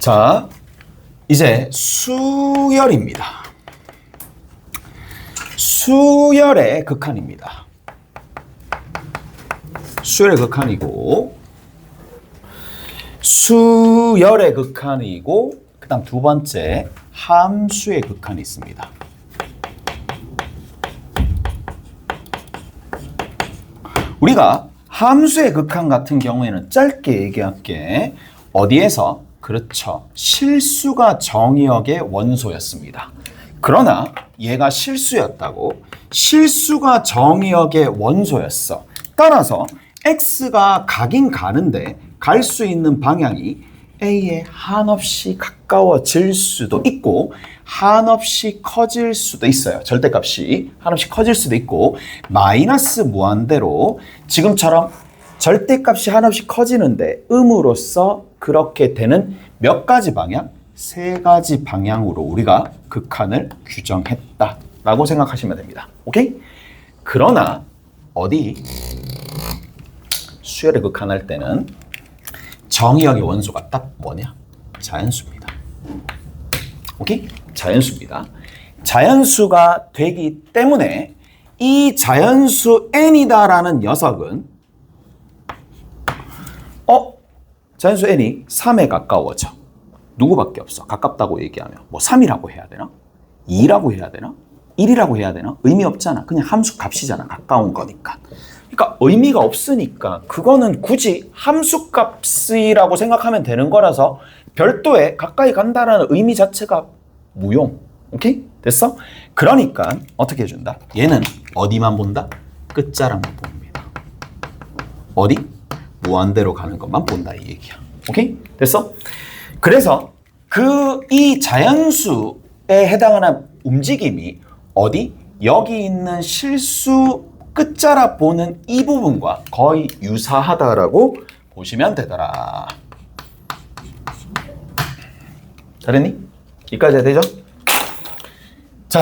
자, 이제 수열입니다. 수열의 극한입니다. 수열의 극한이고, 수열의 극한이고, 그 다음 두 번째 함수의 극한이 있습니다. 우리가 함수의 극한 같은 경우에는 짧게 얘기할게. 어디에서? 그렇죠. 실수가 정의역의 원소였습니다. 그러나 얘가 실수였다고. 실수가 정의역의 원소였어. 따라서 x가 가긴 가는데 갈 수 있는 방향이 a에 한없이 가까워질 수도 있고 한없이 커질 수도 있어요. 절대값이 한없이 커질 수도 있고 마이너스 무한대로 지금처럼 절대값이 한없이 커지는데 음으로써 그렇게 되는 몇 가지 방향? 세 가지 방향으로 우리가 극한을 규정했다라고 생각하시면 됩니다. 오케이? 그러나 어디 수열의 극한할 때는 정의역의 원소가 딱 뭐냐? 자연수입니다. 오케이? 자연수입니다. 자연수가 되기 때문에 이 자연수 n이다라는 녀석은 자연수 n이 3에 가까워져. 누구밖에 없어. 가깝다고 얘기하면 뭐 3이라고 해야 되나? 2라고 해야 되나? 1이라고 해야 되나? 의미 없잖아. 그냥 함수 값이잖아. 가까운 거니까. 그러니까 의미가 없으니까 그거는 굳이 함수 값이라고 생각하면 되는 거라서 별도의 가까이 간다라는 의미 자체가 무용. 오케이? 됐어? 그러니까 어떻게 해준다? 얘는 어디만 본다? 끝자락만 봅니다. 어디? 무한대로 가는 것만 본다 이 얘기야. 오케이? 됐어? 그래서 이 자연수에 해당하는 움직임이 어디? 여기 있는 실수 끝자락 보는 이 부분과 거의 유사하다라고 보시면 되더라. 잘했니? 여기까지 해야 되죠? 자,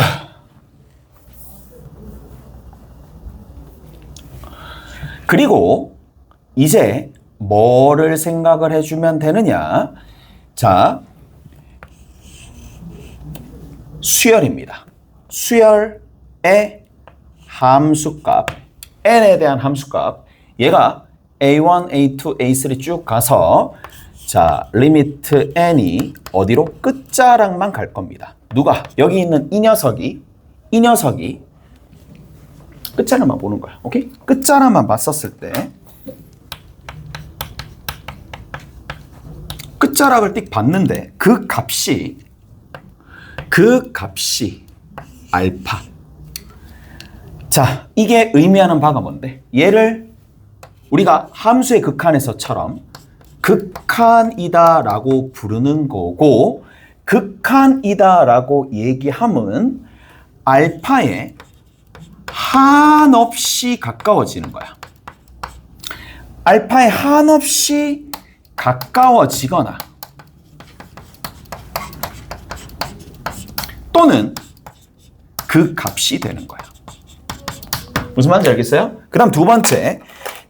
그리고 이제 뭐를 생각을 해주면 되느냐? 자, 수열입니다. 수열의 함수값, n에 대한 함수값, 얘가 a1, a2, a3 쭉 가서 자, 리미트 n이 어디로? 끝자락만 갈 겁니다. 누가? 여기 있는 이 녀석이 끝자락만 보는 거야. 오케이? 끝자락만 봤었을 때 끝자락을 띡 봤는데 그 값이 알파. 자, 이게 의미하는 바가 뭔데? 얘를 우리가 함수의 극한에서처럼 극한이다라고 부르는 거고 극한이다라고 얘기하면 알파에 한없이 가까워지는 거야. 알파에 한없이 가까워지거나 또는 그 값이 되는 거야. 무슨 말인지 알겠어요? 그 다음 두 번째,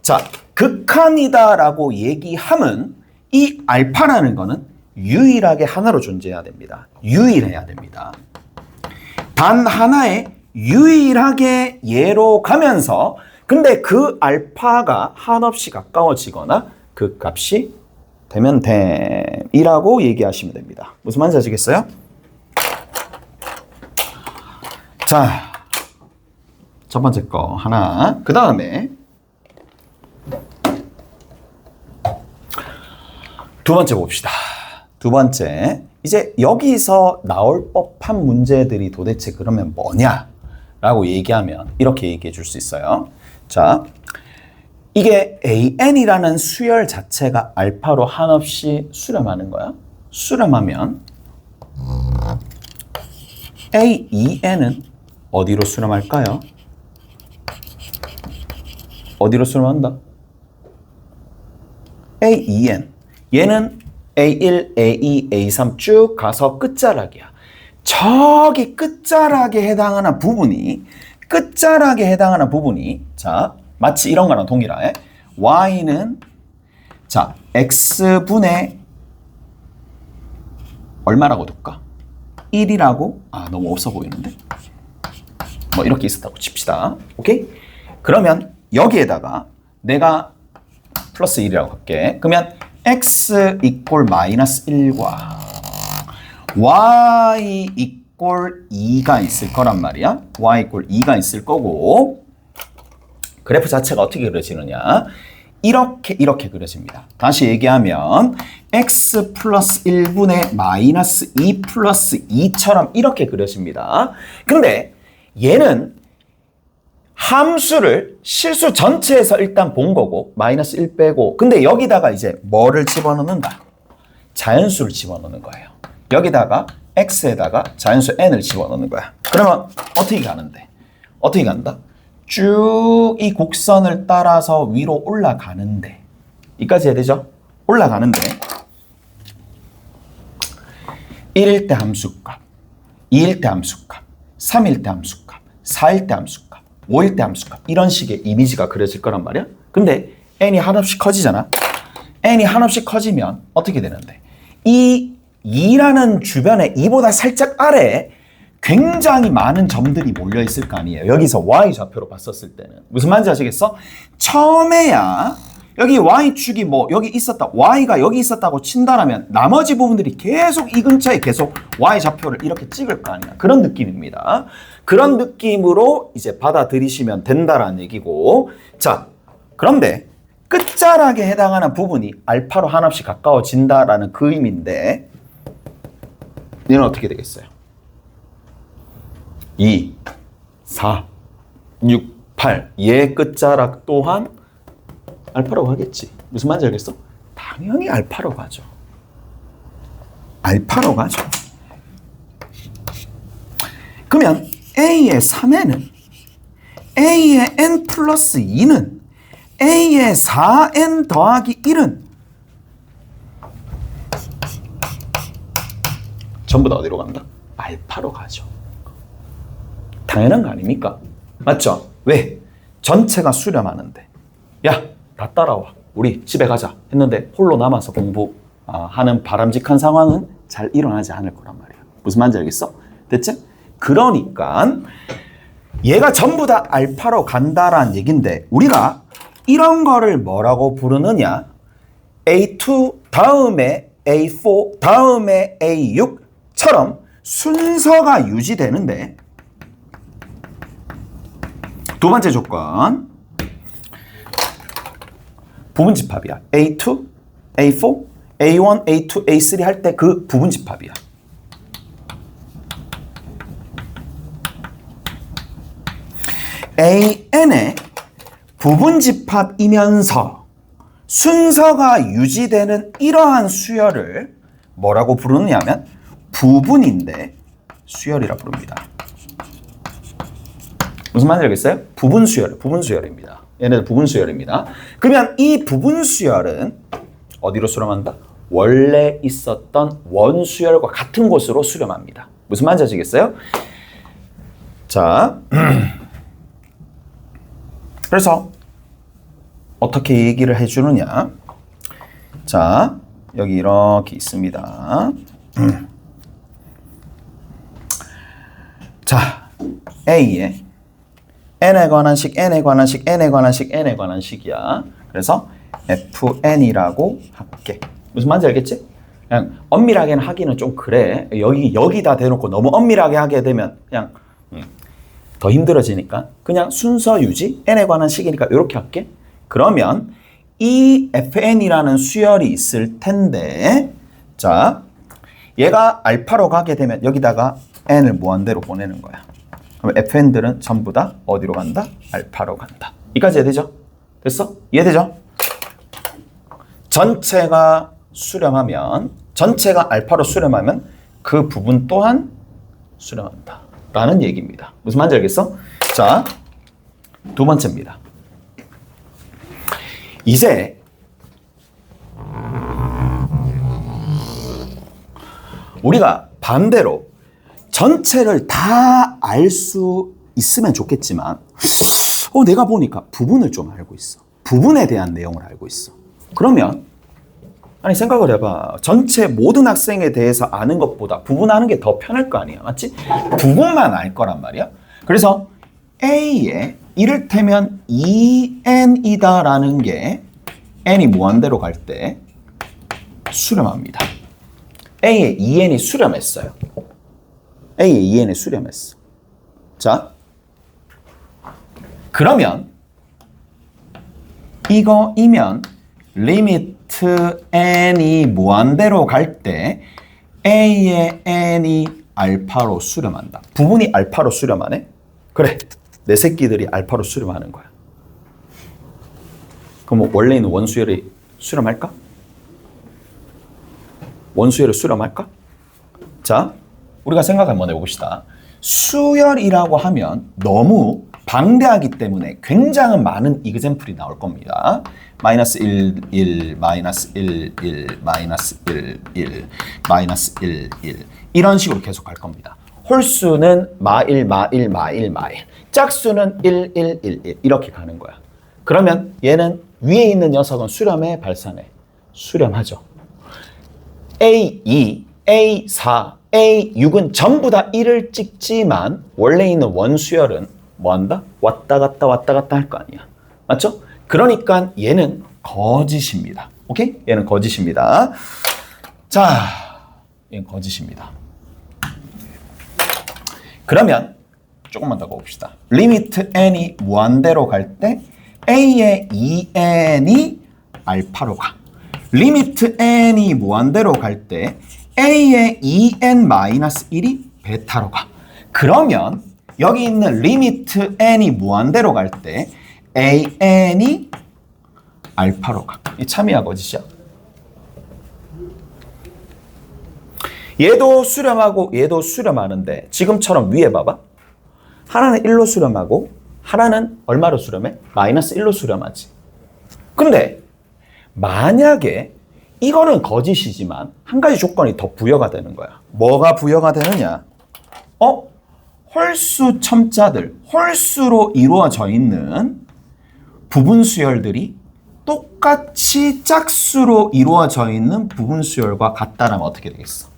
자, 극한이다라고 얘기하면 이 알파라는 거는 유일하게 하나로 존재해야 됩니다. 유일해야 됩니다. 단 하나의 유일하게 얘로 가면서 근데 그 알파가 한없이 가까워지거나 그 값이 되면 됨이라고 얘기하시면 됩니다. 무슨 말인지 아시겠어요? 자, 첫 번째 거 하나. 그 다음에 두 번째 봅시다. 두 번째, 이제 여기서 나올 법한 문제들이 도대체 그러면 뭐냐라고 얘기하면 이렇게 얘기해 줄 수 있어요. 자, 이게 an이라는 수열 자체가 알파로 한없이 수렴하는 거야. 수렴하면 a2n은 어디로 수렴할까요? 어디로 수렴한다? a2n. 얘는 a1, a2, a3 쭉 가서 끝자락이야. 저기 끝자락에 해당하는 부분이 자, 마치 이런 거랑 동일하게 y는 자, x분의 얼마라고 둘까? 1이라고? 아, 너무 없어 보이는데? 뭐 이렇게 있었다고 칩시다. 오케이? 그러면 여기에다가 내가 플러스 1이라고 할게. 그러면 x 이꼴 마이너스 1과 y 이꼴 2가 있을 거란 말이야. y 이꼴 2가 있을 거고 그래프 자체가 어떻게 그려지느냐. 이렇게 그려집니다. 다시 얘기하면 x 플러스 1분의 마이너스 2 플러스 2처럼 이렇게 그려집니다. 근데 얘는 함수를 실수 전체에서 일단 본 거고 마이너스 1 빼고 근데 여기다가 이제 뭐를 집어넣는다? 자연수를 집어넣는 거예요. 여기다가 x에다가 자연수 n을 집어넣는 거야. 그러면 어떻게 가는데? 어떻게 간다? 쭉 이 곡선을 따라서 위로 올라가는데 이까지 해야 되죠? 올라가는데 1일 때 함수값, 2일 때 함수값, 3일 때 함수값, 4일 때 함수값, 5일 때 함수값 이런 식의 이미지가 그려질 거란 말이야. 근데 n이 한없이 커지잖아. n이 한없이 커지면 어떻게 되는데 이 2라는 주변에 2보다 살짝 아래에 굉장히 많은 점들이 몰려 있을 거 아니에요. 여기서 y좌표로 봤었을 때는 무슨 말인지 아시겠어? 처음에야 여기 y축이 뭐 여기 있었다, y가 여기 있었다고 친다라면 나머지 부분들이 계속 이 근처에 계속 y좌표를 이렇게 찍을 거 아니야. 그런 느낌입니다. 그런 느낌으로 이제 받아들이시면 된다라는 얘기고. 자, 그런데 끝자락에 해당하는 부분이 알파로 한없이 가까워진다라는 그 의미인데 얘는 어떻게 되겠어요? 2, 4, 6, 8 얘 끝자락 또한 알파로 가겠지. 무슨 말인지 알겠어? 당연히 알파로 가죠. 알파로 가죠. 그러면 A의 3n은 A의 n 플러스 2는 A의 4n 더하기 1은 전부 다 어디로 간다? 알파로 가죠. 당연한 거 아닙니까? 맞죠? 왜? 전체가 수렴하는데 야, 다 따라와. 우리 집에 가자 했는데 홀로 남아서 공부하는 바람직한 상황은 잘 일어나지 않을 거란 말이야. 무슨 말인지 알겠어? 됐지? 그러니까 얘가 전부 다 알파로 간다라는 얘긴데 우리가 이런 거를 뭐라고 부르느냐? A2 다음에 A4 다음에 A6처럼 순서가 유지되는데 두 번째 조건 부분집합이야. A2, A4, A1, A2, A3 할 때 그 부분집합이야. AN의 부분집합이면서 순서가 유지되는 이러한 수열을 뭐라고 부르느냐면 부분인데 수열이라 부릅니다. 무슨 말인지 알겠어요? 부분수열입니다. 얘네들 부분수열입니다. 그러면 이 부분수열은 어디로 수렴한다? 원래 있었던 원수열과 같은 곳으로 수렴합니다. 무슨 말인지 아시겠어요? 자, 그래서 어떻게 얘기를 해주느냐? 자, 여기 이렇게 있습니다. 자, A에 n에 관한 식, n에 관한 식, n에 관한 식, n에 관한 식이야. 그래서 fn이라고 할게. 무슨 말인지 알겠지? 그냥 엄밀하게는 하기는 좀 그래. 여기다 대놓고 너무 엄밀하게 하게 되면 그냥 더 힘들어지니까 그냥 순서 유지, n에 관한 식이니까 이렇게 할게. 그러면 이 fn이라는 수열이 있을 텐데 자, 얘가 알파로 가게 되면 여기다가 n을 무한대로 보내는 거야. 그럼 fn들은 전부 다 어디로 간다? 알파로 간다. 이까지 이해되죠? 됐어? 이해되죠? 전체가 수렴하면, 전체가 알파로 수렴하면 그 부분 또한 수렴한다 라는 얘기입니다. 무슨 말인지 알겠어? 자, 두 번째입니다. 이제 우리가 반대로 전체를 다 알 수 있으면 좋겠지만 내가 보니까 부분을 좀 알고 있어. 부분에 대한 내용을 알고 있어. 그러면 아니 생각을 해봐. 전체 모든 학생에 대해서 아는 것보다 부분하는 게 더 편할 거 아니야. 맞지? 부분만 알 거란 말이야. 그래서 A에 이를테면 2n이다라는 게 n이 무한대로 갈 때 수렴합니다. A에 2n이 수렴했어요. A에 2n이 수렴했어. 자, 그러면 이거이면 리미트 n이 무한대로 갈 때 A의 n이 알파로 수렴한다. 부분이 알파로 수렴하네? 그래, 내 새끼들이 알파로 수렴하는 거야. 그럼 뭐 원래 있는 원수열이 수렴할까? 원수열이 수렴할까? 자, 우리가 생각 한번 해봅시다. 수열이라고 하면 너무 방대하기 때문에 굉장히 많은 이그젬플이 나올 겁니다. 마이너스 1, 1, 마이너스 1, 1, 마이너스 1, 1, 마이너스 1, 1 이런 식으로 계속 갈 겁니다. 홀수는 마1, 마1, 마1, 마1 짝수는 1, 1, 1, 1 이렇게 가는 거야. 그러면 얘는 위에 있는 녀석은 수렴해, 발산해? 수렴하죠. A2, A4, A6은 전부 다 1을 찍지만 원래 있는 원수열은 뭐 한다? 왔다 갔다 왔다 갔다 할 거 아니야. 맞죠? 그러니까 얘는 거짓입니다. 오케이? 얘는 거짓입니다. 자, 얘는 거짓입니다. 그러면 조금만 더 봅시다. 리미트 n이 무한대로 갈 때 A의 2n이 알파로 가. 리미트 n이 무한대로 갈 때 A의 2n-1이 베타로 가. 그러면 여기 있는 리미트 n이 무한대로 갈 때 an이 알파로 가. 이 참이야 거짓이야? 얘도 수렴하고 얘도 수렴하는데 지금처럼 위에 봐봐. 하나는 1로 수렴하고 하나는 얼마로 수렴해? 마이너스 1로 수렴하지. 근데 만약에 이거는 거짓이지만 한 가지 조건이 더 부여가 되는 거야. 뭐가 부여가 되느냐? 홀수 첨자들, 홀수로 이루어져 있는 부분 수열들이 똑같이 짝수로 이루어져 있는 부분 수열과 같다라면 어떻게 되겠어?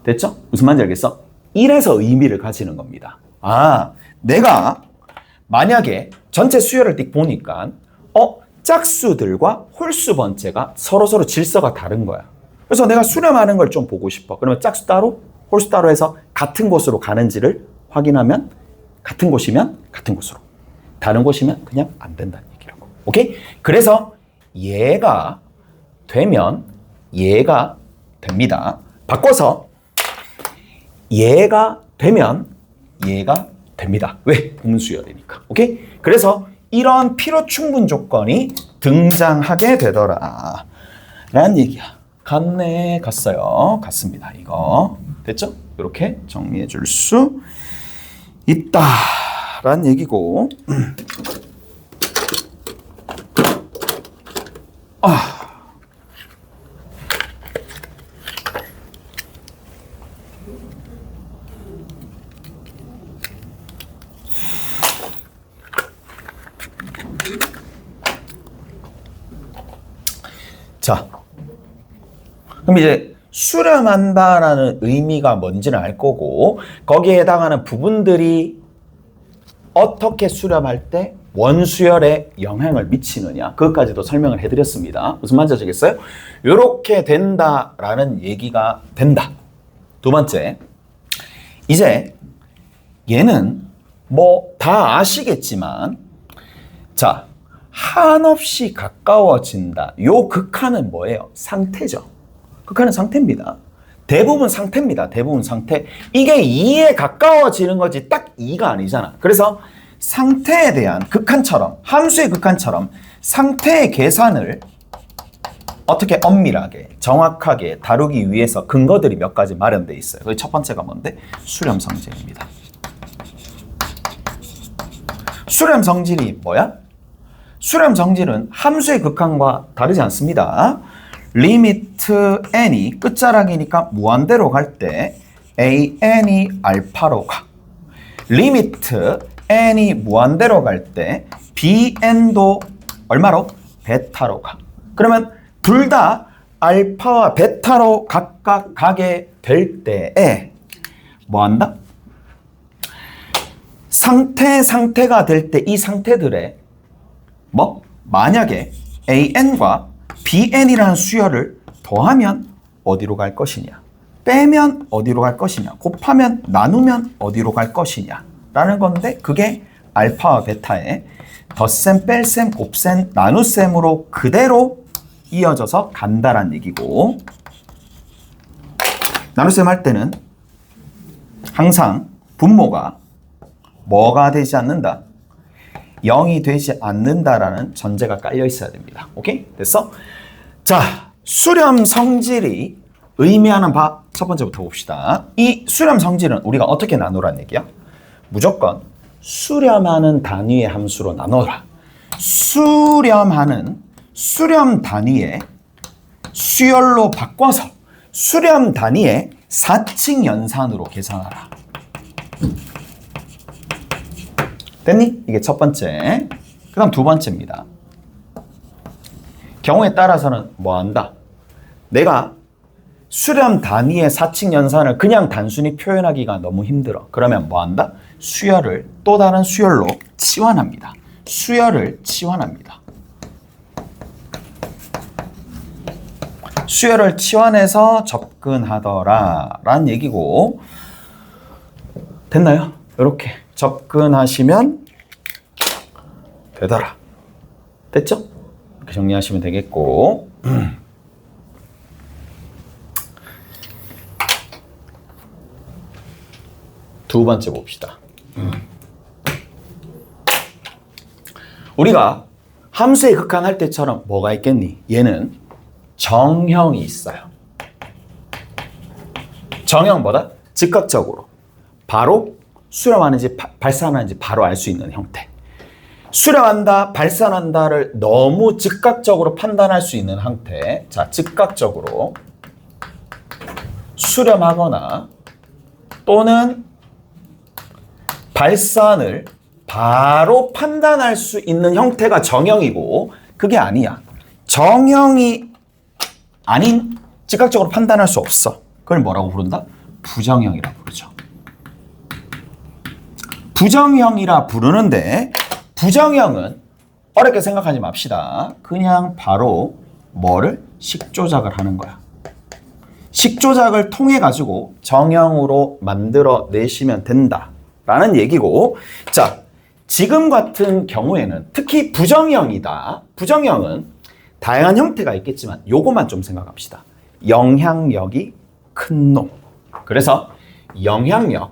됐죠? 무슨 말인지 알겠어? 1에서 의미를 가지는 겁니다. 아, 내가 만약에 전체 수열을 띡 보니까 짝수들과 홀수 번째가 서로 질서가 다른 거야. 그래서 내가 수렴하는 걸 좀 보고 싶어. 그러면 짝수 따로, 홀수 따로 해서 같은 곳으로 가는지를 확인하면 같은 곳이면 같은 곳으로, 다른 곳이면 그냥 안 된다는 얘기라고. 오케이? 그래서 얘가 되면 얘가 됩니다. 바꿔서 얘가 되면 얘가 됩니다. 왜? 분수열이니까. 오케이? 그래서 이런 필요 충분 조건이 등장하게 되더라 라는 얘기야. 갔네, 갔어요. 갔습니다. 이거 됐죠? 이렇게 정리해 줄 수 있다 라는 얘기고. 자, 그럼 이제 수렴한다라는 의미가 뭔지는 알 거고, 거기에 해당하는 부분들이 어떻게 수렴할 때 원수열에 영향을 미치느냐, 그것까지도 설명을 해드렸습니다. 무슨 말인지 아시겠어요? 이렇게 된다라는 얘기가 된다. 두 번째, 이제 얘는 뭐 다 아시겠지만, 자, 한없이 가까워진다. 요 극한은 뭐예요? 상태죠. 극한은 상태입니다. 대부분 상태입니다. 대부분 상태. 이게 2에 가까워지는 거지 딱 2가 아니잖아. 그래서 상태에 대한 극한처럼, 함수의 극한처럼 상태의 계산을 어떻게 엄밀하게, 정확하게 다루기 위해서 근거들이 몇 가지 마련되어 있어요. 그 첫 번째가 뭔데? 수렴 성질입니다. 수렴 성질이 뭐야? 수렴 성질은 함수의 극한과 다르지 않습니다. 리미트 n이 끝자락이니까 무한대로 갈 때 an이 알파로 가. 리미트 n이 무한대로 갈 때 bn도 얼마로? 베타로 가. 그러면 둘 다 알파와 베타로 각각 가게 될 때에 뭐 한다? 상태가 될 때 이 상태들의 뭐 만약에 AN과 BN이라는 수열을 더하면 어디로 갈 것이냐, 빼면 어디로 갈 것이냐, 곱하면 나누면 어디로 갈 것이냐 라는 건데, 그게 알파와 베타의 덧셈, 뺄셈, 곱셈, 나눗셈으로 그대로 이어져서 간다란 얘기고, 나눗셈 할 때는 항상 분모가 뭐가 되지 않는다? 0이 되지 않는다라는 전제가 깔려 있어야 됩니다. 오케이? 됐어? 자, 수렴 성질이 의미하는 바 첫 번째부터 봅시다. 이 수렴 성질은 우리가 어떻게 나누라는 얘기야? 무조건 수렴하는 단위의 함수로 나눠라. 수렴하는 수렴 단위의 수열로 바꿔서 수렴 단위의 4층 연산으로 계산하라. 됐니? 이게 첫 번째. 그 다음 두 번째입니다. 경우에 따라서는 뭐 한다? 내가 수렴 단위의 4층 연산을 그냥 단순히 표현하기가 너무 힘들어. 그러면 뭐 한다? 수열을 또 다른 수열로 치환합니다. 수열을 치환합니다. 수열을 치환해서 접근하더라 라는 얘기고, 됐나요? 이렇게 접근하시면 되더라. 됐죠? 이렇게 정리하시면 되겠고, 두 번째 봅시다. 우리가 함수의 극한할 때처럼 뭐가 있겠니? 얘는 정형이 있어요. 정형 뭐다? 즉각적으로 바로 수렴하는지 발산하는지 바로 알 수 있는 형태. 수렴한다, 발산한다를 너무 즉각적으로 판단할 수 있는 형태. 자, 즉각적으로 수렴하거나 또는 발산을 바로 판단할 수 있는 형태가 정형이고, 그게 아니야. 정형이 아닌 즉각적으로 판단할 수 없어. 그걸 뭐라고 부른다? 부정형이라고 부르죠. 부정형이라 부르는데, 부정형은 어렵게 생각하지 맙시다. 그냥 바로 뭐를? 식조작을 하는 거야. 식조작을 통해 가지고 정형으로 만들어 내시면 된다 라는 얘기고, 자, 지금 같은 경우에는 특히 부정형이다. 부정형은 다양한 형태가 있겠지만 요것만 좀 생각합시다. 영향력이 큰 놈. 그래서 영향력이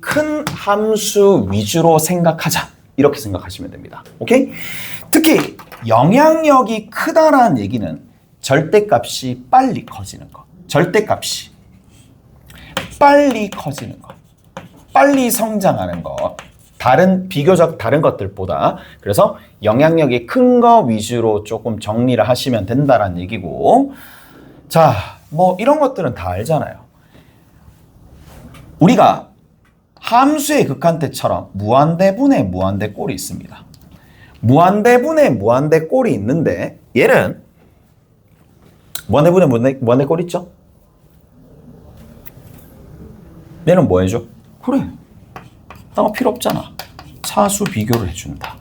큰 함수 위주로 생각하자. 이렇게 생각하시면 됩니다. 오케이? 특히 영향력이 크다라는 얘기는 절대값이 빨리 커지는 거. 절대값이 빨리 커지는 거. 빨리 성장하는 거. 비교적 다른 것들보다. 그래서 영향력이 큰 거 위주로 조금 정리를 하시면 된다는 얘기고, 자, 뭐 이런 것들은 다 알잖아요. 우리가 함수의 극한태처럼 무한대분의 무한대꼴이 있습니다. 무한대분의 무한대꼴이 있는데, 얘는 무한대분의 무한대꼴 있죠? 얘는 뭐 해줘? 그래, 딴 필요 없잖아. 차수 비교를 해준다.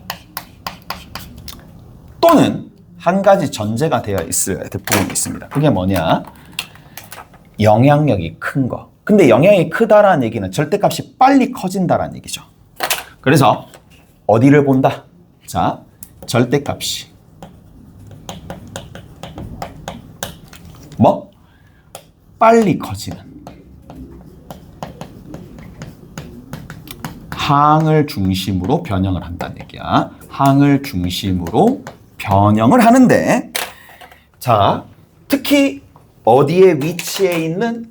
또는 한 가지 전제가 되어 있어야 될 부분이 있습니다. 그게 뭐냐? 영향력이 큰 거. 근데 영향이 크다라는 얘기는 절대값이 빨리 커진다라는 얘기죠. 그래서 어디를 본다? 자, 절대값이 뭐? 빨리 커지는 항을 중심으로 변형을 한다는 얘기야. 항을 중심으로 변형을 하는데, 자, 특히 어디에 위치해 있는?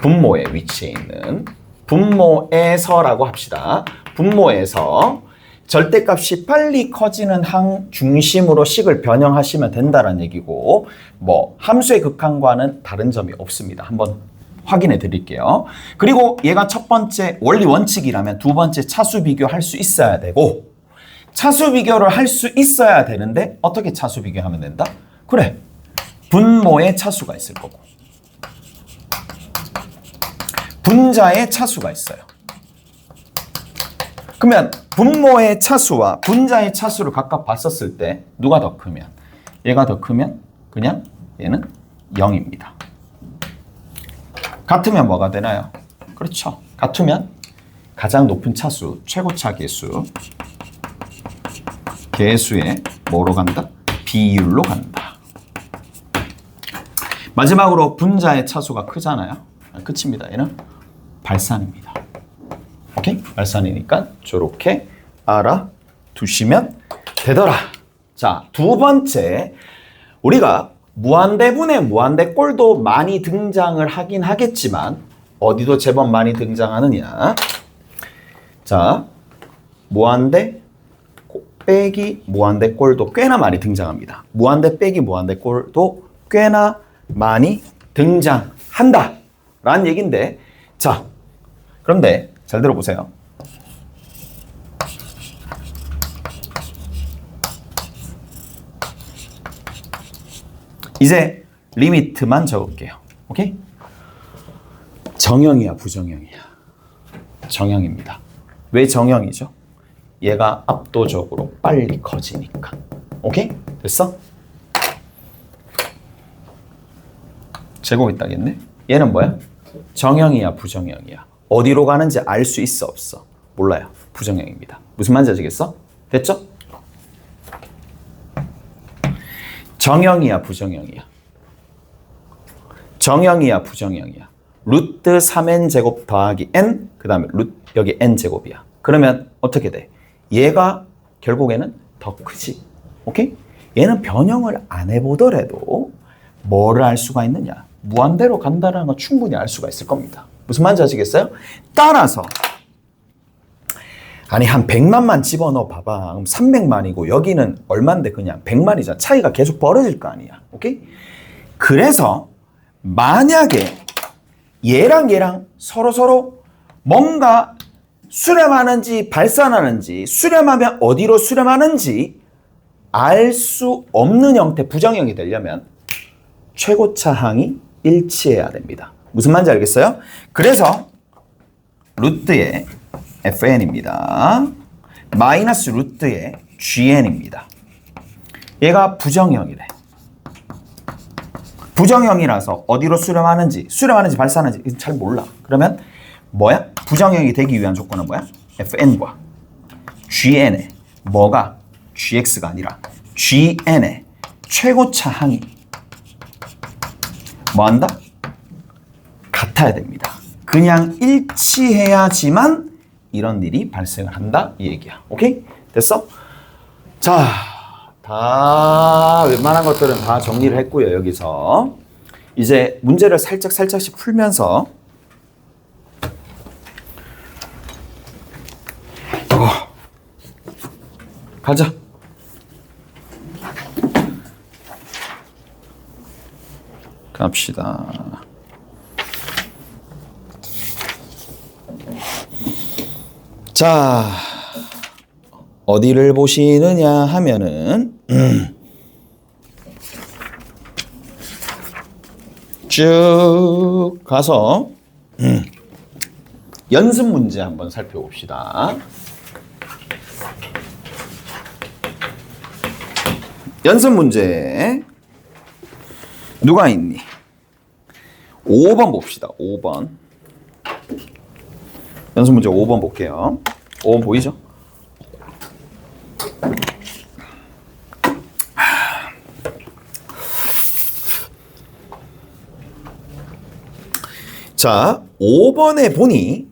분모에 위치해 있는 분모에서라고 합시다. 분모에서 절대값이 빨리 커지는 항 중심으로 식을 변형하시면 된다는 얘기고, 뭐 함수의 극한과는 다른 점이 없습니다. 한번 확인해 드릴게요. 그리고 얘가 첫 번째 원리 원칙이라면 두 번째 차수 비교할 수 있어야 되고, 차수 비교를 할 수 있어야 되는데 어떻게 차수 비교하면 된다? 그래. 분모에 차수가 있을 거고 분자에 차수가 있어요. 그러면 분모의 차수와 분자의 차수를 각각 봤었을 때 누가 더 크면? 얘가 더 크면 그냥 얘는 0입니다. 같으면 뭐가 되나요? 그렇죠. 같으면 가장 높은 차수, 최고차 계수, 계수에 뭐로 간다? 비율로 간다. 마지막으로 분자의 차수가 크잖아요. 끝입니다. 얘는 발산입니다. 오케이? 발산이니까 저렇게 알아두시면 되더라. 자, 두 번째, 우리가 무한대분의 무한대꼴도 많이 등장을 하긴 하겠지만 어디도 제법 많이 등장하느냐. 자, 무한대 빼기 무한대꼴도 꽤나 많이 등장합니다. 무한대 빼기 무한대꼴도 꽤나 많이 등장한다 라는 얘기인데, 자, 그런데 잘 들어보세요. 이제 리미트만 적을게요. 오케이? 정형이야, 부정형이야? 정형입니다. 왜 정형이죠? 얘가 압도적으로 빨리 커지니까. 오케이? 됐어? 제곱이 있다겠네? 얘는 뭐야? 정형이야, 부정형이야? 어디로 가는지 알 수 있어, 없어? 몰라요. 부정형입니다. 무슨 말인지 아시겠어? 됐죠? 정형이야, 부정형이야? 정형이야, 부정형이야? 루트 3n 제곱 더하기 n, 그 다음에 여기 n 제곱이야. 그러면 어떻게 돼? 얘가 결국에는 더 크지. 오케이? 얘는 변형을 안 해보더라도 뭐를 알 수가 있느냐? 무한대로 간다는 건 충분히 알 수가 있을 겁니다. 무슨 말인지 아시겠어요? 따라서 아니 한 100만만 집어넣어 봐봐. 그럼 300만이고 여기는 얼만데 그냥 100만이잖아. 차이가 계속 벌어질 거 아니야. 오케이? 그래서 만약에 얘랑 서로 뭔가 수렴하는지 발산하는지, 수렴하면 어디로 수렴하는지 알 수 없는 형태 부정형이 되려면 최고차 항이 일치해야 됩니다. 무슨 말인지 알겠어요? 그래서 루트의 fn입니다. 마이너스 루트의 gn입니다. 얘가 부정형이래. 부정형이라서 어디로 수렴하는지 발산하는지 잘 몰라. 그러면 뭐야? 부정형이 되기 위한 조건은 뭐야? fn과 gn의 뭐가 gx가 아니라 gn의 최고차 항이 뭐한다? 같아야 됩니다. 그냥 일치해야지만 이런 일이 발생을 한다 이 얘기야. 오케이? 됐어? 자, 다 웬만한 것들은 다 정리를 했고요. 여기서 이제 문제를 살짝씩 풀면서 가자. 갑시다. 자, 어디를 보시느냐 하면은 쭉 가서 연습 문제 한번 살펴봅시다. 연습 문제 누가 있니? 5번 봅시다. 5번. 연습 문제 5번 볼게요. 5번 보이죠? 자, 5번에 보니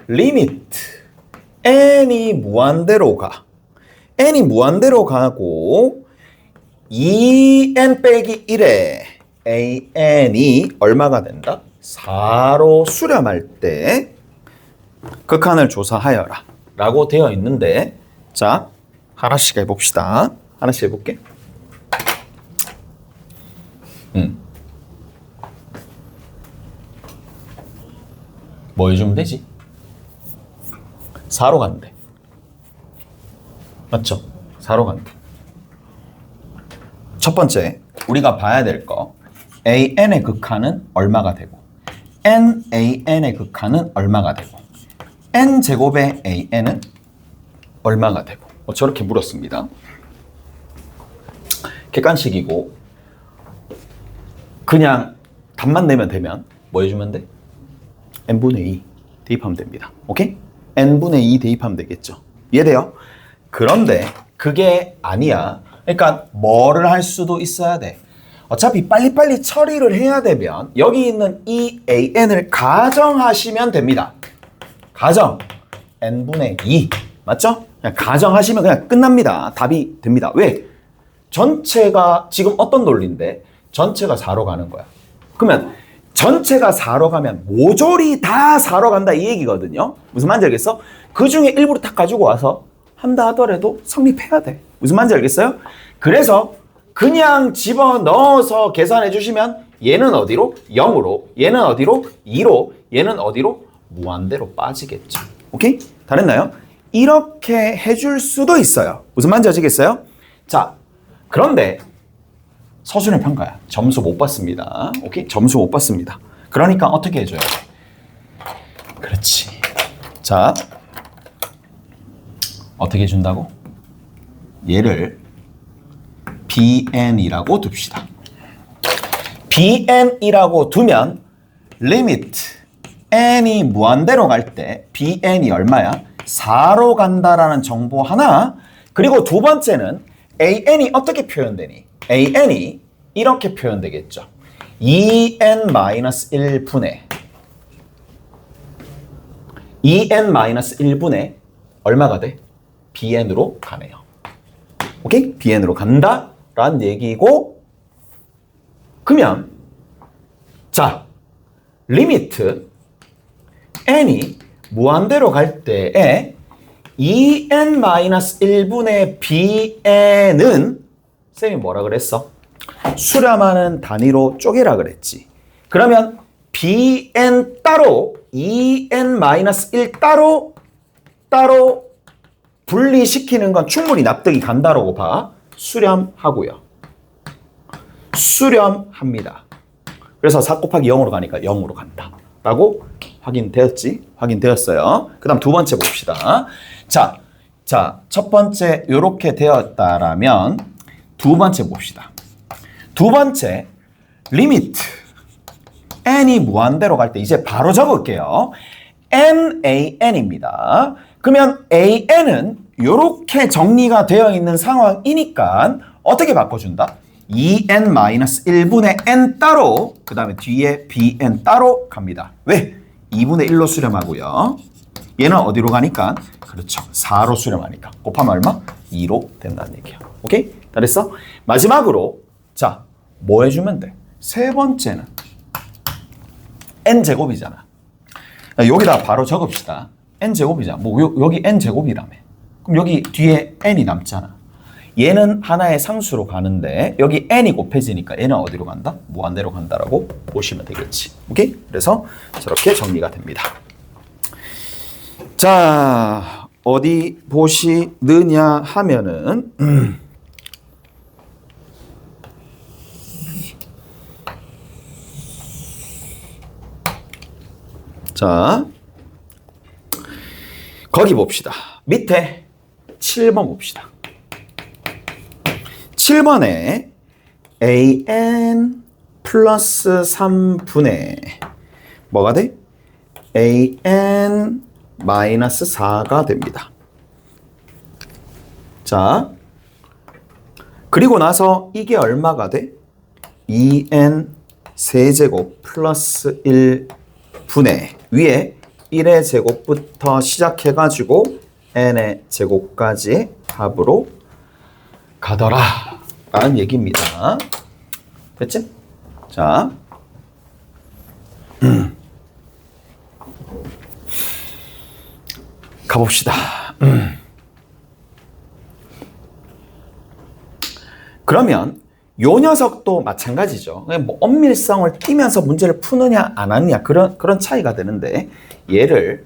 리미트 n이 무한대로 가. n이 무한대로 가고 2n 빼기 1에 an이 얼마가 된다? 4로 수렴할 때 극한을 조사하여라 라고 되어 있는데, 자, 하나씩 해봅시다. 하나씩 해볼게. 뭐 해주면 되지? 4로 가는데 맞죠? 4로 간다. 첫 번째, 우리가 봐야 될 거. AN의 극한은 얼마가 되고 NAN의 극한은 얼마가 되고 N제곱의 AN은 얼마가 되고 저렇게 물었습니다. 객관식이고 그냥 답만 내면 되면 뭐 해주면 돼? n분의 2 대입하면 됩니다. 오케이? n분의 2 대입하면 되겠죠. 이해돼요? 그런데 그게 아니야. 그러니까 뭐를 할 수도 있어야 돼. 어차피 빨리빨리 처리를 해야 되면 여기 있는 이 AN을 가정하시면 됩니다. 가정 n분의 2 맞죠? 그냥 가정하시면 그냥 끝납니다. 답이 됩니다. 왜? 전체가 지금 어떤 논리인데 전체가 4로 가는 거야. 그러면 전체가 4로 가면 모조리 다 4로 간다 이 얘기거든요. 무슨 말인지 알겠어? 그 중에 일부를 딱 가지고 와서 한다 하더라도 성립해야 돼. 무슨 말인지 알겠어요? 그래서 그냥 집어넣어서 계산해 주시면 얘는 어디로? 0으로, 얘는 어디로? 2로, 얘는 어디로? 무한대로 빠지겠죠. 오케이? 다 됐나요? 이렇게 해줄 수도 있어요. 무슨 말인지 아시겠어요? 자, 그런데 서술형 평가야. 점수 못 받습니다. 오케이? 점수 못 받습니다. 그러니까 어떻게 해줘야 돼? 그렇지. 자, 어떻게 해준다고? 얘를 bn이라고 둡시다. bn이라고 두면 리미트 n이 무한대로 갈 때 bn이 얼마야? 4로 간다라는 정보 하나, 그리고 두 번째는 an이 어떻게 표현되니? an이 이렇게 표현되겠죠. 2n-1분의 2n-1분의 얼마가 돼? bn으로 가네요. 오케이? bn으로 간다라는 얘기고, 그러면 자, 리미트 n이 무한대로 갈 때에 2n-1분의 bn은 쌤이 뭐라 그랬어? 수렴하는 단위로 쪼개라 그랬지. 그러면 bn 따로 2n-1 따로 분리시키는 건 충분히 납득이 간다라고 봐. 수렴하고요. 수렴합니다. 그래서 4 곱하기 0으로 가니까 0으로 간다 라고 확인되었지? 확인되었어요. 그 다음 두 번째 봅시다. 자, 첫 번째 이렇게 되었다라면 두 번째 봅시다. 두 번째, 리미트 n이 무한대로 갈 때 이제 바로 적을게요. nan입니다. 그러면 an은 이렇게 정리가 되어 있는 상황이니까 어떻게 바꿔준다? 2n-1분의 n 따로, 그 다음에 뒤에 bn 따로 갑니다. 왜? 2분의 1로 수렴하고요. 얘는 어디로 가니까? 그렇죠. 4로 수렴하니까. 곱하면 얼마? 2로 된다는 얘기야. 오케이? 다 됐어? 마지막으로 자, 뭐 해주면 돼? 세 번째는 n제곱이잖아. 여기다 바로 적읍시다. n제곱이잖아. 뭐 여기 n제곱이라며. 그럼 여기 뒤에 n이 남잖아. 얘는 하나의 상수로 가는데 여기 n이 곱해지니까 얘는 어디로 간다? 무한대로 간다라고 보시면 되겠지. 오케이? 그래서 저렇게 정리가 됩니다. 자, 어디 보시느냐 하면은 자, 거기 봅시다. 밑에 7번 봅시다. 7번에 an 플러스 3분의 뭐가 돼? an 마이너스 4가 됩니다. 자, 그리고 나서 이게 얼마가 돼? 2n 세제곱 플러스 1분의 위에 1의 제곱부터 시작해가지고 n의 제곱까지 합으로 가더라 라는 얘기입니다. 됐지? 자, 가봅시다. 그러면 요 녀석도 마찬가지죠. 뭐 엄밀성을 띠면서 문제를 푸느냐 안 하느냐 그런 차이가 되는데, 얘를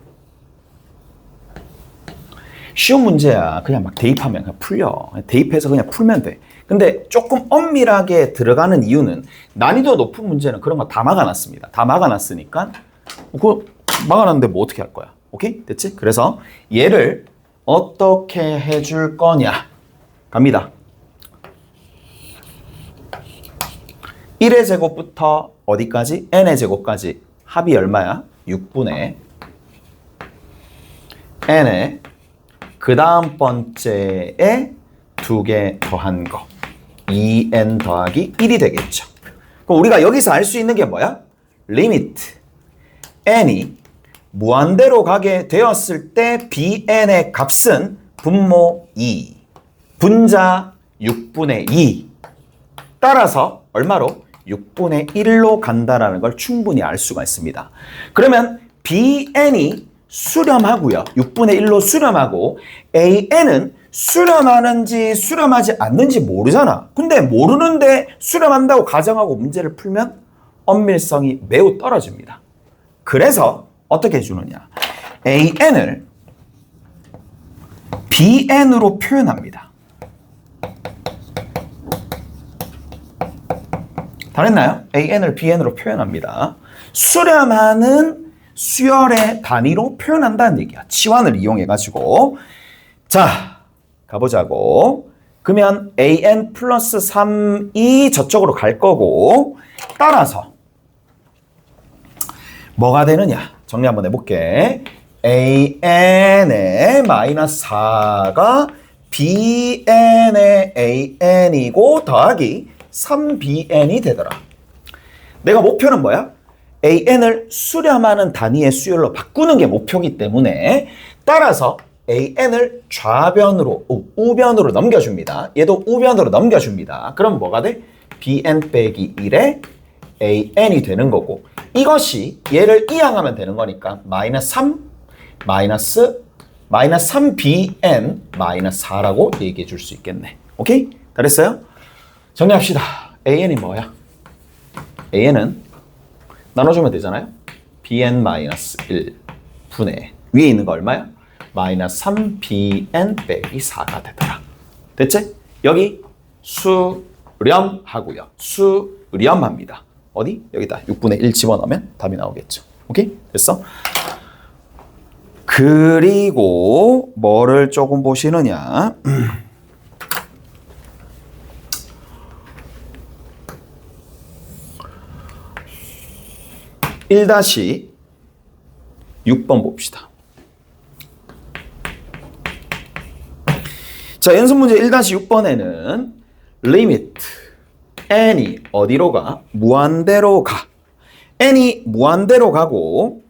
쉬운 문제야. 그냥 막 대입하면 그냥 풀려. 대입해서 그냥 풀면 돼. 근데 조금 엄밀하게 들어가는 이유는 난이도 높은 문제는 그런 거 다 막아놨습니다. 다 막아놨으니까 그거 막아놨는데 뭐 어떻게 할 거야? 오케이? 됐지? 그래서 얘를 어떻게 해줄 거냐? 갑니다. 1의 제곱부터 어디까지? n의 제곱까지 합이 얼마야? 6분의 n의 그 다음 번째에 2개 더한 거 2n 더하기 1이 되겠죠. 그럼 우리가 여기서 알 수 있는 게 뭐야? 리미트 n이 무한대로 가게 되었을 때 bn의 값은 분모 2, 분자 6분의 2 따라서 얼마로? 6분의 1로 간다라는 걸 충분히 알 수가 있습니다. 그러면 bn이 수렴하고요. 6분의 1로 수렴하고 an은 수렴하는지 수렴하지 않는지 모르잖아. 근데 모르는데 수렴한다고 가정하고 문제를 풀면 엄밀성이 매우 떨어집니다. 그래서 어떻게 해주느냐. an을 bn으로 표현합니다. 다 했나요? an을 bn으로 표현합니다. 수렴하는 수열의 단위로 표현한다는 얘기야. 치환을 이용해가지고. 자, 가보자고. 그러면 an 플러스 3이 저쪽으로 갈 거고 따라서 뭐가 되느냐? 정리 한번 해볼게. an의 마이너스 4가 bn의 an이고 더하기 3bn이 되더라. 내가 목표는 뭐야? an을 수렴하는 단위의 수열로 바꾸는 게 목표이기 때문에 따라서 an을 좌변으로, 우변으로 넘겨줍니다. 얘도 우변으로 넘겨줍니다. 그럼 뭐가 돼? bn 빼기 1에 an이 되는 거고 이것이 얘를 이항하면 되는 거니까 마이너스 3, 마이너스 3bn 마이너스 4라고 얘기해 줄 수 있겠네. 오케이? 다 됐어요? 정리합시다. an이 뭐야? an은 나눠주면 되잖아요. bn-1 분의 위에 있는 거 얼마야? 마이너스 3bn 빼기 4가 되더라. 됐지? 여기 수렴하고요. 수렴합니다. 어디? 여기다 6분의 1 집어넣으면 답이 나오겠죠. 오케이? 됐어? 그리고 뭐를 조금 보시느냐. 1-6번 봅시다. 자, 연습 문제 1-6번에는 리미트 n이 어디로 가? 무한대로 가. n이 무한대로 가고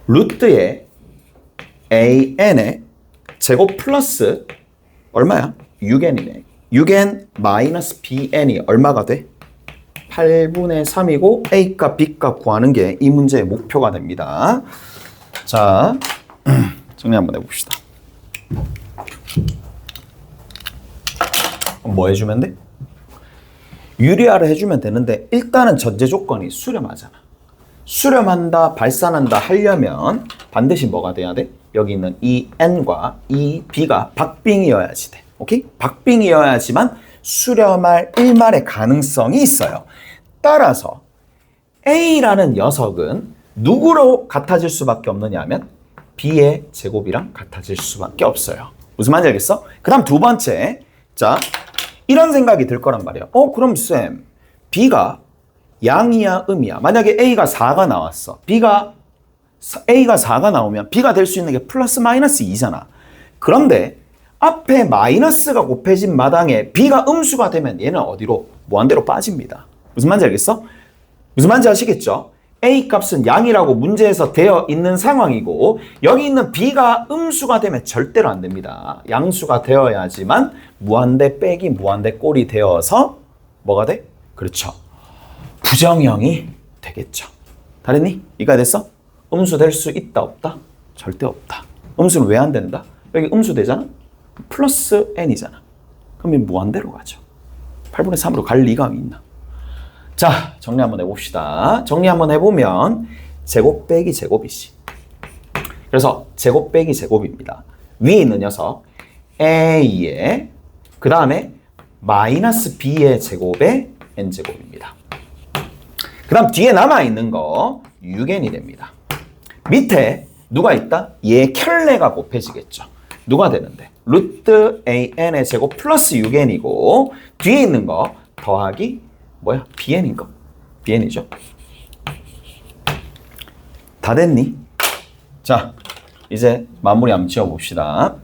루트에 an의 제곱 플러스 얼마야? 6n이네. 6n 마이너스 bn이 얼마가 돼? 8분의 3이고 A값, B값 구하는 게 이 문제의 목표가 됩니다. 자, 정리 한번 해봅시다. 뭐 해주면 돼? 유리화를 해주면 되는데 일단은 전제 조건이 수렴하잖아. 수렴한다, 발산한다 하려면 반드시 뭐가 돼야 돼? 여기 있는 이 N과 이 B가 박빙이어야지 돼. 오케이? 박빙이어야지만 수렴할 일말의 가능성이 있어요. 따라서 A라는 녀석은 누구로 같아질 수밖에 없느냐 하면 B의 제곱이랑 같아질 수밖에 없어요. 무슨 말인지 알겠어? 그 다음 두 번째. 자, 이런 생각이 들 거란 말이야. 그럼 쌤, B가 양이야, 음이야? 만약에 A가 4가 나왔어. A가 4가 나오면 B가 될 수 있는 게 플러스 마이너스 2잖아. 그런데 앞에 마이너스가 곱해진 마당에 B가 음수가 되면 얘는 어디로? 무한대로 빠집니다. 무슨 말인지 알겠어? 무슨 말인지 아시겠죠? A 값은 양이라고 문제에서 되어 있는 상황이고 여기 있는 B가 음수가 되면 절대로 안 됩니다. 양수가 되어야지만 무한대 빼기 무한대 꼴이 되어서 뭐가 돼? 그렇죠. 부정형이 되겠죠. 다르니? 이해가 됐어? 음수 될 수 있다 없다? 절대 없다. 음수는 왜 안 된다? 여기 음수 되잖아? 플러스 n이잖아. 그러면 무한대로 가죠. 8분의 3으로 갈 리가 있나? 자, 정리 한번 해봅시다. 정리 한번 해보면 제곱 빼기 제곱이지. 그래서 제곱 빼기 제곱입니다. 위에 있는 녀석 a의 그 다음에 마이너스 b의 제곱의 n제곱입니다. 그 다음 뒤에 남아있는 거 6n이 됩니다. 밑에 누가 있다? 얘 켤레가 곱해지겠죠. 누가 되는데? 루트 an의 제곱 플러스 6n이고 뒤에 있는 거 더하기 뭐야? bn인가? bn이죠. 다 됐니? 자, 이제 마무리 한번 지어봅시다.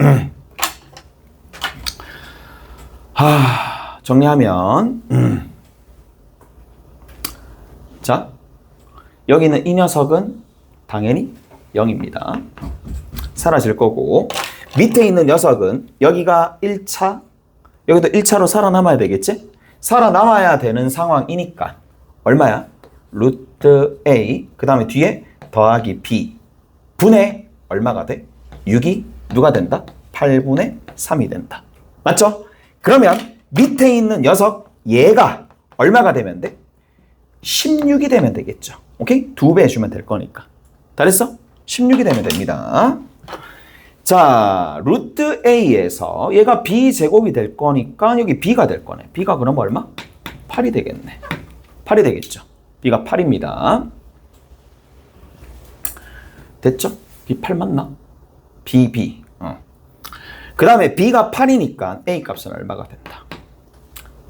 정리하면 자, 여기 있는 이 녀석은 당연히 0입니다. 사라질 거고 밑에 있는 녀석은 여기가 1차, 여기도 1차로 살아남아야 되겠지? 살아남아야 되는 상황이니까 얼마야? 루트 A 그 다음에 뒤에 더하기 B 분의 얼마가 돼? 6이 누가 된다? 8분의 3이 된다. 맞죠? 그러면 밑에 있는 녀석 얘가 얼마가 되면 돼? 16이 되면 되겠죠. 오케이? 2배 해주면 될 거니까. 다 됐어? 16이 되면 됩니다. 자, 루트 A에서 얘가 B제곱이 될 거니까 여기 B가 될 거네. B가 그럼 얼마? 8이 되겠네. 8이 되겠죠. B가 8입니다. 됐죠? B 8 맞나? B. 그 다음에 B가 8이니까 A 값은 얼마가 된다?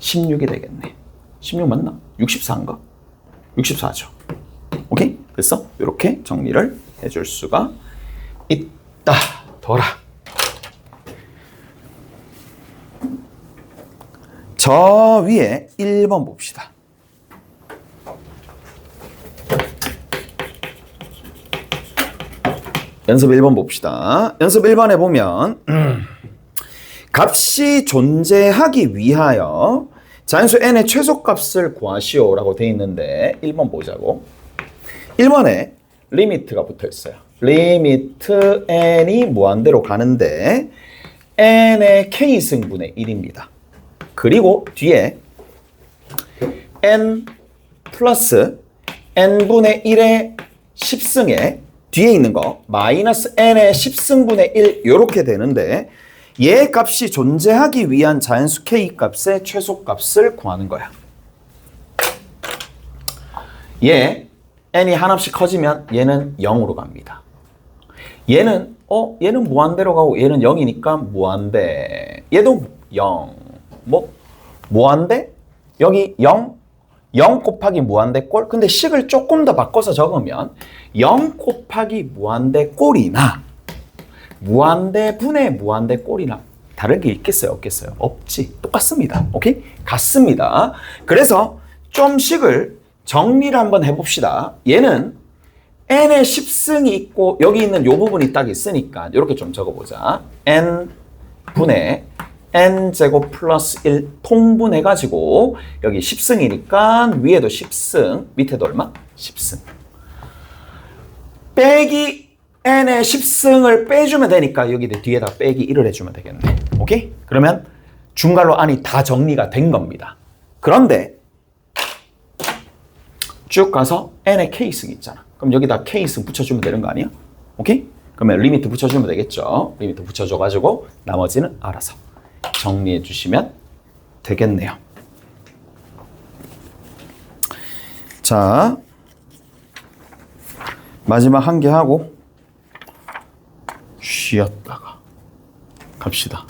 16이 되겠네. 16 맞나? 64인가? 64죠. 오케이? 됐어? 이렇게 정리를 해줄 수가 있다. 더라. 저 위에 1번 봅시다. 연습 1번 봅시다. 연습 1번에 보면 값이 존재하기 위하여 자연수 n의 최소값을 구하시오라고 돼 있는데 1번 보자고. 1번에 리미트가 붙어 있어요. 리미트 n이 무한대로 가는데 n의 k승분의 1입니다. 그리고 뒤에 n 플러스 n분의 1의 10승에 뒤에 있는 거 마이너스 n의 10승분의 1 이렇게 되는데 얘 값이 존재하기 위한 자연수 k 값의 최소값을 구하는 거야. 얘 n이 하나씩 커지면 얘는 0으로 갑니다. 얘는 무한대로 가고 얘는 0이니까 무한대. 얘도 0. 무한대? 여기 0 곱하기 무한대 꼴. 근데 식을 조금 더 바꿔서 적으면 0 곱하기 무한대 꼴이나 무한대 분의 무한대 꼴이나 다르게 있겠어요? 없겠어요? 없지. 똑같습니다. 오케이? 같습니다. 그래서 좀 식을 정리를 한번 해봅시다. 얘는 n의 10승이 있고 여기 있는 요 부분이 딱 있으니까 이렇게 좀 적어보자. n 분의 n제곱 플러스 1 통분해가지고 여기 10승이니까 위에도 10승, 밑에도 얼마? 10승. 빼기 n의 10승을 빼주면 되니까 여기 뒤에다 빼기 1을 해주면 되겠네. 오케이? 그러면 중괄호 안이 다 정리가 된 겁니다. 그런데 쭉 가서 n의 k승 있잖아. 그럼 여기다 k승 붙여주면 되는 거 아니야? 오케이? 그러면 리미트 붙여주면 되겠죠. 리미트 붙여줘가지고 나머지는 알아서 정리해 주시면 되겠네요. 자, 마지막 한 개 하고 쉬었다가 갑시다.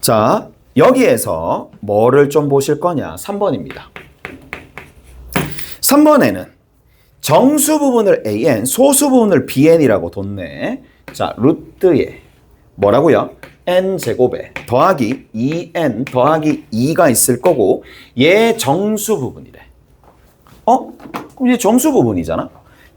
자, 여기에서 뭐를 좀 보실 거냐? 3번입니다. 3번에는 정수 부분을 an, 소수 부분을 bn이라고 뒀네. 자, 루트에 뭐라고요? n제곱에 더하기 2n 더하기 2가 있을 거고 얘 정수 부분이래. 그럼 얘 정수 부분이잖아.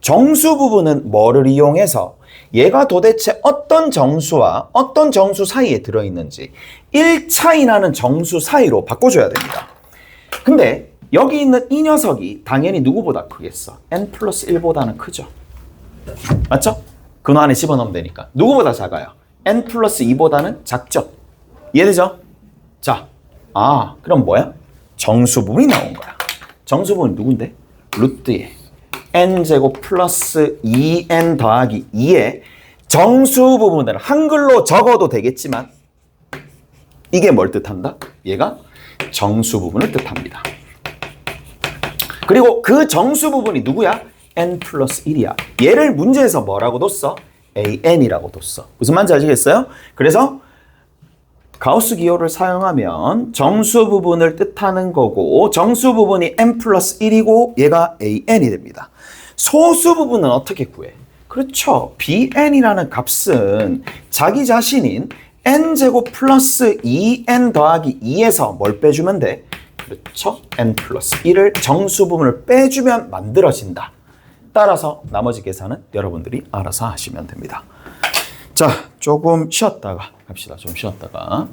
정수 부분은 뭐를 이용해서 얘가 도대체 어떤 정수와 어떤 정수 사이에 들어있는지 1차이 나는 정수 사이로 바꿔줘야 됩니다. 근데 여기 있는 이 녀석이 당연히 누구보다 크겠어? n 플러스 1보다는 크죠. 맞죠? 근호 안에 집어넣으면 되니까. 누구보다 작아요? n 플러스 2보다는 작죠? 이해되죠? 자, 그럼 뭐야? 정수 부분이 나온 거야. 정수 부분이 누군데? 루트에 n제곱 플러스 2n 더하기 2의 정수 부분을 한글로 적어도 되겠지만 이게 뭘 뜻한다? 얘가 정수 부분을 뜻합니다. 그리고 그 정수 부분이 누구야? n 플러스 1이야. 얘를 문제에서 뭐라고 뒀어? an이라고 뒀어. 무슨 말인지 아시겠어요? 그래서 가우스 기호를 사용하면 정수 부분을 뜻하는 거고 정수 부분이 n 플러스 1이고 얘가 an이 됩니다. 소수 부분은 어떻게 구해? 그렇죠. bn이라는 값은 자기 자신인 n제곱 플러스 2n 더하기 2에서 뭘 빼주면 돼? 그렇죠. n 플러스 1을 정수 부분을 빼주면 만들어진다. 따라서 나머지 계산은 여러분들이 알아서 하시면 됩니다. 자, 조금 쉬었다가 갑시다. 좀 쉬었다가.